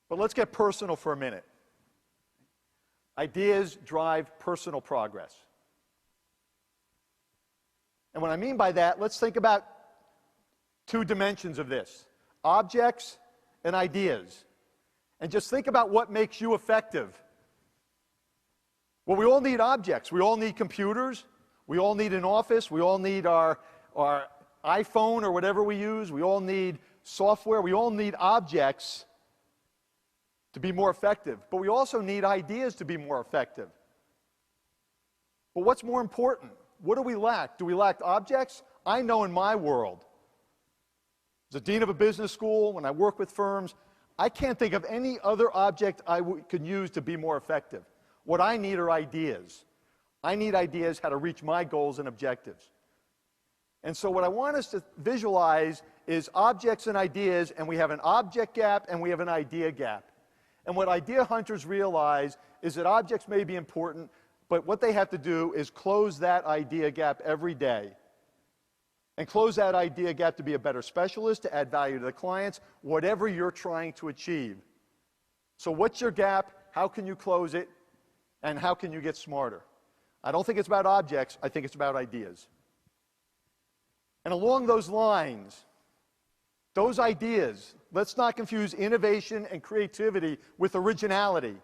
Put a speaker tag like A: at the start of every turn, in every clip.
A: But let's get personal for a minute. Ideas drive personal progress. And what I mean by that, let's think about two dimensions of this: objects and ideas. And just think about what makes you effective. Well, we all need objects. We all need computers. We all need an office. We all need our iPhone or whatever we use. We all need software. We all need objects to be more effective. But we also need ideas to be more effective. But what's more important? What do we lack? Do we lack objects? I know in my world, as a dean of a business school, when I work with firms, I can't think of any other object I could use to be more effective. What I need are ideas. I need ideas how to reach my goals and objectives. And so what I want us to visualize is objects and ideas, and we have an object gap and we have an idea gap. And what idea hunters realize is that objects may be important, but what they have to do is close that idea gap every day. And close that idea gap to be a better specialist, to add value to the clients, whatever you're trying to achieve. So what's your gap? How can you close it? And how can you get smarter? I don't think it's about objects. I think it's about ideas. And along those lines, those ideas, let's not confuse innovation and creativity with originality.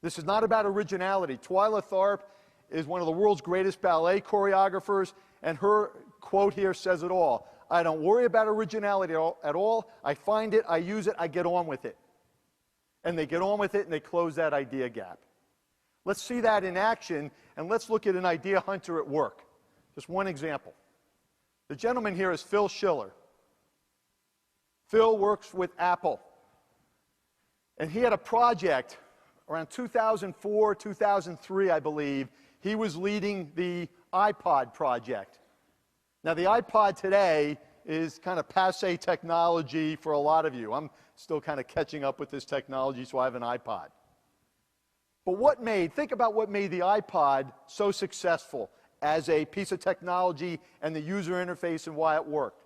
A: This is not about originality. Twyla Tharp is one of the world's greatest ballet choreographers, and her quote here says it all. I don't worry about originality at all. I find it, I use it, I get on with it. And they get on with it and they close that idea gap. Let's see that in action, and let's look at an idea hunter at work. Just one example. The gentleman here is Phil Schiller. Phil works with Apple. And he had a project around 2004, 2003, I believe. He was leading the iPod project. Now, the iPod today is kind of passé technology for a lot of you. I'm still kind of catching up with this technology, so I have an iPod. But think about what made the iPod so successful as a piece of technology and the user interface and why it worked.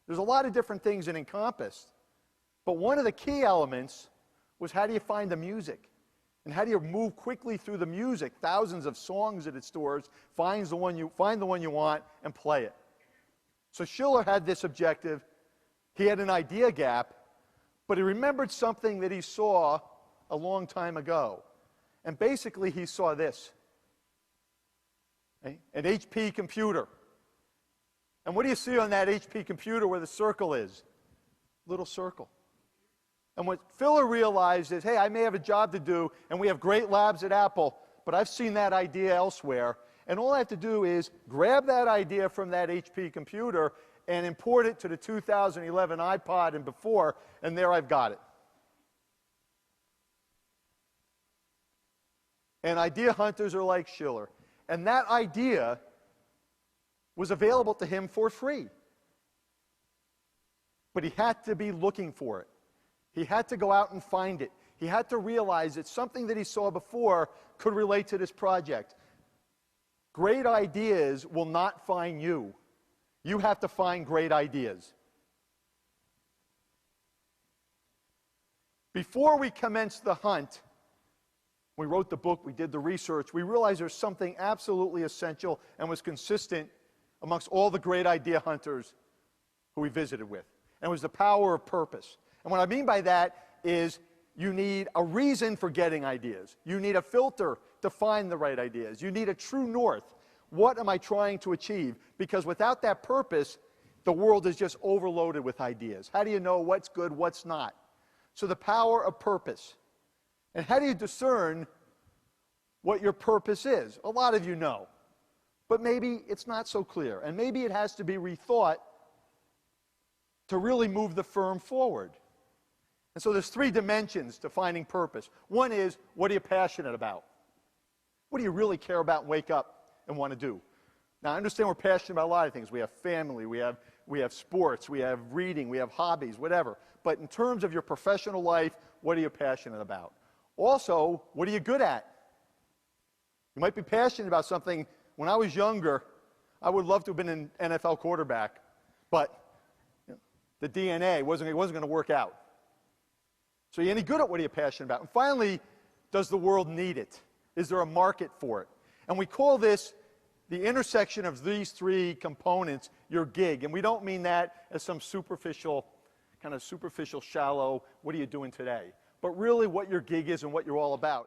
A: There's a lot of different things it encompassed. But one of the key elements was, how do you find the music? And how do you move quickly through the music? Thousands of songs that it stores, find the one you want, and play it. So Schiller had this objective. He had an idea gap, but he remembered something that he saw a long time ago. And basically, he saw this, okay? An HP computer. And what do you see on that HP computer where the circle is? Little circle. And what Phil realized is, hey, I may have a job to do, and we have great labs at Apple, but I've seen that idea elsewhere. And all I have to do is grab that idea from that HP computer and import it to the 2011 iPod and before, and there I've got it. And idea hunters are like Schiller. And that idea was available to him for free. But he had to be looking for it. He had to go out and find it. He had to realize that something that he saw before could relate to this project. Great ideas will not find you. You have to find great ideas. Before we commenced the hunt, we wrote the book, we did the research, we realized there's something absolutely essential and was consistent amongst all the great idea hunters who we visited with. And it was the power of purpose. And what I mean by that is you need a reason for getting ideas. You need a filter to find the right ideas. You need a true north. What am I trying to achieve? Because without that purpose, the world is just overloaded with ideas. How do you know what's good, what's not? So the power of purpose. And how do you discern what your purpose is? A lot of you know. But maybe it's not so clear. And maybe it has to be rethought to really move the firm forward. And so there's three dimensions to finding purpose. One is, what are you passionate about? What do you really care about and wake up and want to do? Now, I understand we're passionate about a lot of things. We have family, we have sports, we have reading, we have hobbies, whatever. But in terms of your professional life, what are you passionate about? Also, what are you good at? You might be passionate about something. When I was younger, I would love to have been an NFL quarterback, but the DNA wasn't going to work out. So you're any good at what are you passionate about? And finally, does the world need it? Is there a market for it? And we call this the intersection of these three components, your gig. And we don't mean that as some superficial, shallow, what are you doing today? But really what your gig is and what you're all about.